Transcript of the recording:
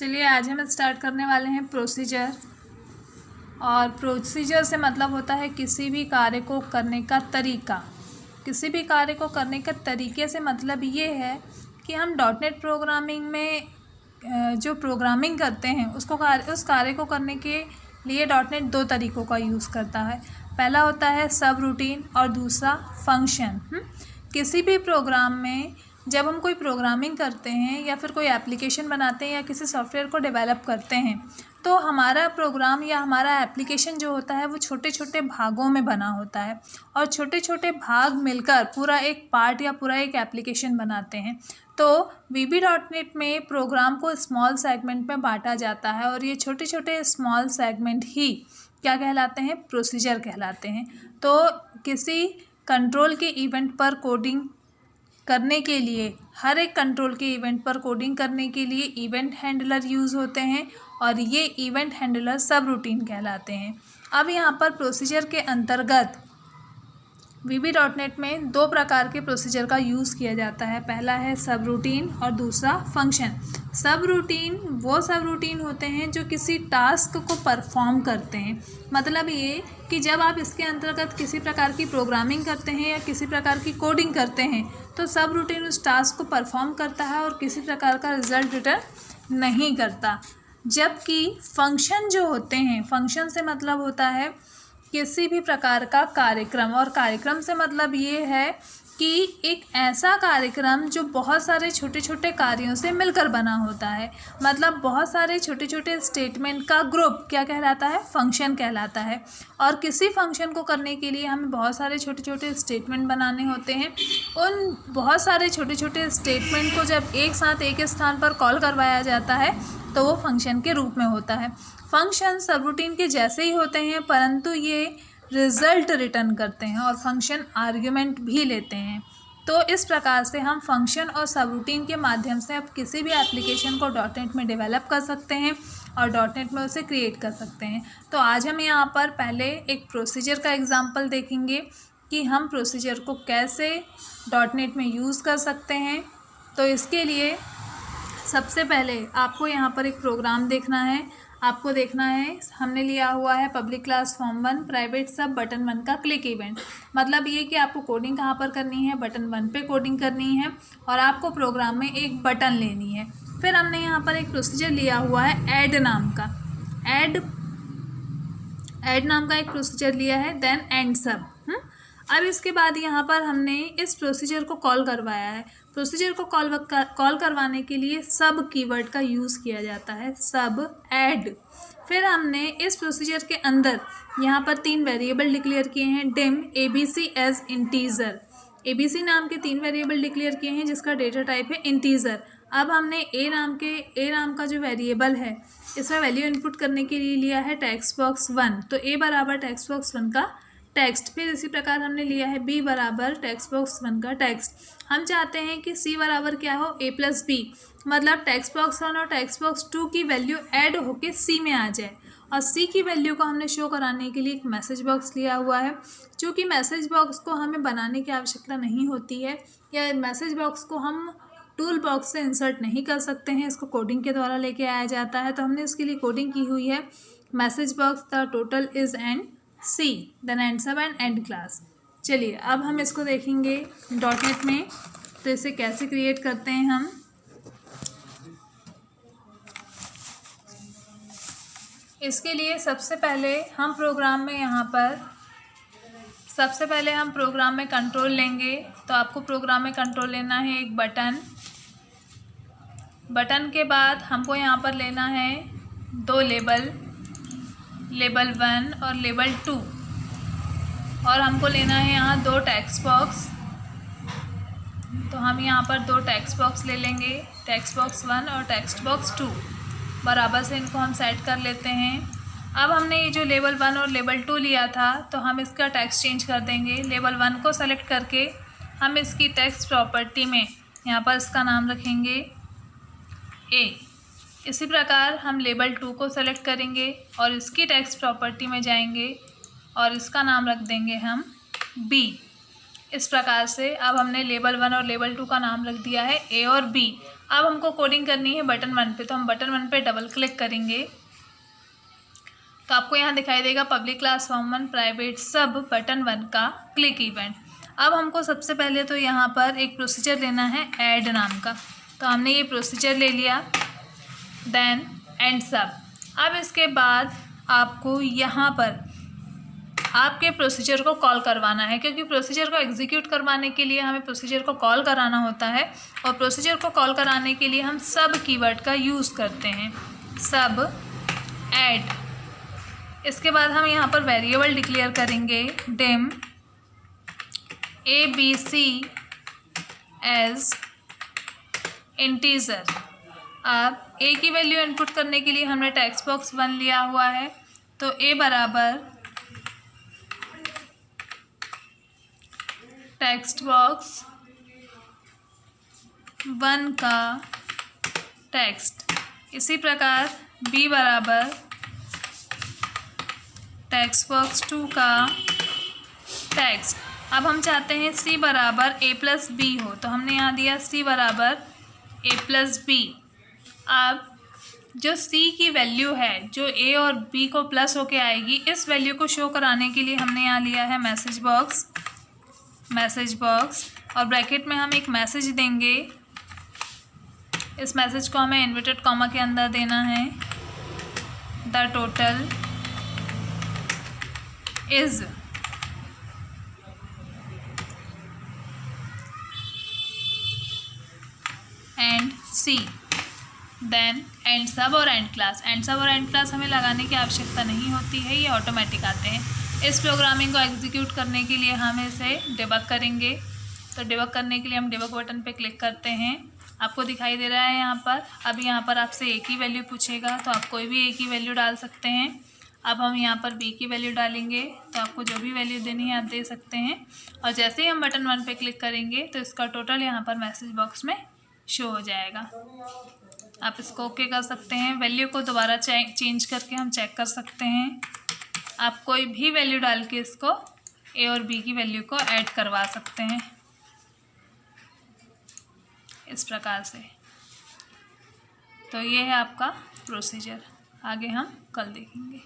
चलिए आज हम स्टार्ट करने वाले हैं प्रोसीजर। और प्रोसीजर से मतलब होता है किसी भी कार्य को करने का तरीका। किसी भी कार्य को करने का तरीके से मतलब ये है कि हम डॉटनेट प्रोग्रामिंग में जो प्रोग्रामिंग करते हैं उस कार्य को करने के लिए डॉटनेट दो तरीक़ों का यूज़ करता है। पहला होता है सब रूटीन और दूसरा फंक्शन। किसी भी प्रोग्राम में जब हम कोई प्रोग्रामिंग करते हैं या फिर कोई एप्लीकेशन बनाते हैं या किसी सॉफ्टवेयर को डेवलप करते हैं तो हमारा प्रोग्राम या हमारा एप्लीकेशन जो होता है वो छोटे छोटे भागों में बना होता है और छोटे छोटे भाग मिलकर पूरा एक पार्ट या पूरा एक एप्लीकेशन बनाते हैं। तो VB.NET में प्रोग्राम को स्मॉल सेगमेंट में बांटा जाता है और ये छोटे छोटे स्मॉल सेगमेंट ही क्या कहलाते हैं, प्रोसीजर कहलाते हैं। तो किसी कंट्रोल के इवेंट पर कोडिंग करने के लिए, हर एक कंट्रोल के इवेंट पर कोडिंग करने के लिए इवेंट हैंडलर यूज़ होते हैं और ये इवेंट हैंडलर सब रूटीन कहलाते हैं। अब यहाँ पर प्रोसीजर के अंतर्गत VB.NET में दो प्रकार के प्रोसीजर का यूज़ किया जाता है। पहला है सब रूटीन और दूसरा फंक्शन। सब रूटीन वो सब रूटीन होते हैं जो किसी टास्क को परफॉर्म करते हैं। मतलब ये कि जब आप इसके अंतर्गत किसी प्रकार की प्रोग्रामिंग करते हैं या किसी प्रकार की कोडिंग करते हैं तो सब रूटीन उस टास्क को परफॉर्म करता है और किसी प्रकार का रिजल्ट रिटर्न नहीं करता। जबकि फंक्शन जो होते हैं, फंक्शन से मतलब होता है किसी भी प्रकार का कार्यक्रम, और कार्यक्रम से मतलब ये है कि एक ऐसा कार्यक्रम जो बहुत सारे छोटे छोटे कार्यों से मिलकर बना होता है। मतलब बहुत सारे छोटे छोटे स्टेटमेंट का ग्रुप क्या कहलाता है, फंक्शन कहलाता है। और किसी फंक्शन को करने के लिए हमें बहुत सारे छोटे छोटे स्टेटमेंट बनाने होते हैं। उन बहुत सारे छोटे छोटे स्टेटमेंट को जब एक साथ एक स्थान पर कॉल करवाया जाता है तो वो फंक्शन के रूप में होता है। फंक्शन सब रूटीन के जैसे ही होते हैं परंतु ये रिज़ल्ट रिटर्न करते हैं और फंक्शन आर्ग्यूमेंट भी लेते हैं। तो इस प्रकार से हम फंक्शन और सब रूटीन के माध्यम से अब किसी भी एप्लीकेशन को डॉटनेट में डेवलप कर सकते हैं और डॉटनेट में उसे क्रिएट कर सकते हैं। तो आज हम यहाँ पर पहले एक प्रोसीजर का एग्जाम्पल देखेंगे कि हम प्रोसीजर को कैसे डॉटनेट में यूज़ कर सकते हैं। तो इसके लिए सबसे पहले आपको यहाँ पर एक प्रोग्राम देखना है। आपको देखना है, हमने लिया हुआ है पब्लिक क्लास फॉर्म 1 प्राइवेट सब बटन 1 का क्लिक इवेंट। मतलब ये कि आपको कोडिंग कहाँ पर करनी है, बटन 1 पे कोडिंग करनी है और आपको प्रोग्राम में एक बटन लेनी है। फिर हमने यहाँ पर एक प्रोसीजर लिया हुआ है ऐड नाम का, ऐड नाम का एक प्रोसीजर लिया है, देन एंड सब। अब इसके बाद यहाँ पर हमने इस प्रोसीजर को कॉल करवाया है। प्रोसीजर को कॉल करवाने के लिए सब कीवर्ड का यूज़ किया जाता है, सब ऐड। फिर हमने इस प्रोसीजर के अंदर यहाँ पर 3 वेरिएबल डिक्लेयर किए हैं, dim ABC as integer. ABC नाम के 3 वेरिएबल डिक्लेयर किए हैं जिसका डेटा टाइप है इंटीजर। अब हमने ए नाम का जो वेरिएबल है इसमें वैल्यू इनपुट करने के लिए लिया है टेक्स्ट बॉक्स 1। तो ए बराबर टेक्स्ट बॉक्स 1 का टेक्स्ट। फिर इसी प्रकार हमने लिया है बी बराबर टेक्स्ट बॉक्स 1 का टेक्स्ट। हम चाहते हैं कि सी बराबर क्या हो, A + B। मतलब टेक्स्ट बॉक्स 1 और टेक्स्ट बॉक्स 2 की वैल्यू ऐड होके सी में आ जाए। और सी की वैल्यू को हमने शो कराने के लिए एक मैसेज बॉक्स लिया हुआ है। चूँकि मैसेज बॉक्स को हमें बनाने की आवश्यकता नहीं होती है या मैसेज बॉक्स को हम टूल बॉक्स से इंसर्ट नहीं कर सकते हैं, इसको कोडिंग के द्वारा लेके आया जाता है। तो हमने इसके लिए कोडिंग की हुई है, message box the total is and C then end sub end end class. चलिए अब हम इसको देखेंगे डॉटनेट में, तो इसे कैसे क्रिएट करते हैं हम। इसके लिए सबसे पहले हम प्रोग्राम में कंट्रोल लेंगे। तो आपको प्रोग्राम में कंट्रोल लेना है एक बटन के बाद हमको यहाँ पर लेना है 2 लेबल 1 और लेबल 2, और हमको लेना है यहाँ 2 टेक्स्ट बॉक्स। तो हम यहाँ पर 2 टेक्स्ट बॉक्स ले लेंगे, टेक्स्ट बॉक्स 1 और टेक्स्ट बॉक्स 2। बराबर से इनको हम सेट कर लेते हैं। अब हमने ये जो लेबल 1 और लेबल 2 लिया था तो हम इसका टेक्स्ट चेंज कर देंगे। लेबल 1 को सेलेक्ट करके हम इसकी टेक्स्ट प्रॉपर्टी में यहाँ पर इसका नाम रखेंगे A। इसी प्रकार हम लेबल 2 को सेलेक्ट करेंगे और इसकी टेक्स्ट प्रॉपर्टी में जाएंगे और इसका नाम रख देंगे हम B। इस प्रकार से अब हमने लेवल 1 और लेवल 2 का नाम रख दिया है ए और बी। अब हमको कोडिंग करनी है बटन 1 पे, तो हम बटन 1 पे डबल क्लिक करेंगे तो आपको यहाँ दिखाई देगा पब्लिक क्लास फॉर्म 1 प्राइवेट सब बटन 1 का क्लिक इवेंट। अब हमको सबसे पहले तो यहाँ पर एक प्रोसीजर लेना है ऐड नाम का, तो हमने ये प्रोसीजर ले लिया, देन एंड सब। अब इसके बाद आपको यहाँ पर आपके प्रोसीजर को कॉल करवाना है, क्योंकि प्रोसीजर को एग्जीक्यूट करवाने के लिए हमें प्रोसीजर को कॉल कराना होता है, और प्रोसीजर को कॉल कराने के लिए हम सब कीवर्ड का यूज़ करते हैं, सब ऐड। इसके बाद हम यहाँ पर वेरिएबल डिक्लेयर करेंगे डिम ABC एज इंटीजर। अब ए की वैल्यू इनपुट करने के लिए हमने टेक्स्ट बॉक्स 1 लिया हुआ है, तो ए बराबर टेक्स्ट बॉक्स 1 का टेक्स्ट। इसी प्रकार बी बराबर टेक्स्ट बॉक्स 2 का टेक्स्ट। अब हम चाहते हैं सी बराबर ए प्लस बी हो, तो हमने यहाँ दिया सी बराबर ए प्लस बी। अब जो सी की वैल्यू है जो ए और बी को प्लस होके आएगी, इस वैल्यू को शो कराने के लिए हमने यहाँ लिया है मैसेज बॉक्स और ब्रैकेट में हम एक मैसेज देंगे। इस मैसेज को हमें इन्वर्टेड कॉमा के अंदर देना है, the total is and C, then end sub और एंड क्लास। एंड सब और एंड क्लास हमें लगाने की आवश्यकता नहीं होती है, ये ऑटोमेटिक आते हैं। इस प्रोग्रामिंग को एग्जीक्यूट करने के लिए हम इसे डिबग करेंगे, तो डिबग करने के लिए हम डिबग बटन पे क्लिक करते हैं। आपको दिखाई दे रहा है यहाँ पर। अब यहाँ पर आपसे ए की वैल्यू पूछेगा, तो आप कोई भी ए की वैल्यू डाल सकते हैं। अब हम यहाँ पर बी की वैल्यू डालेंगे, तो आपको जो भी वैल्यू देनी है आप दे सकते हैं। और जैसे ही हम बटन 1 पे क्लिक करेंगे तो इसका टोटल यहाँ पर मैसेज बॉक्स में शो हो जाएगा। आप इसको ओके कर सकते हैं। वैल्यू को दोबारा चेंज करके हम चेक कर सकते हैं। आप कोई भी वैल्यू डाल के इसको ए और बी की वैल्यू को ऐड करवा सकते हैं इस प्रकार से। तो ये है आपका प्रोसीजर, आगे हम कल देखेंगे।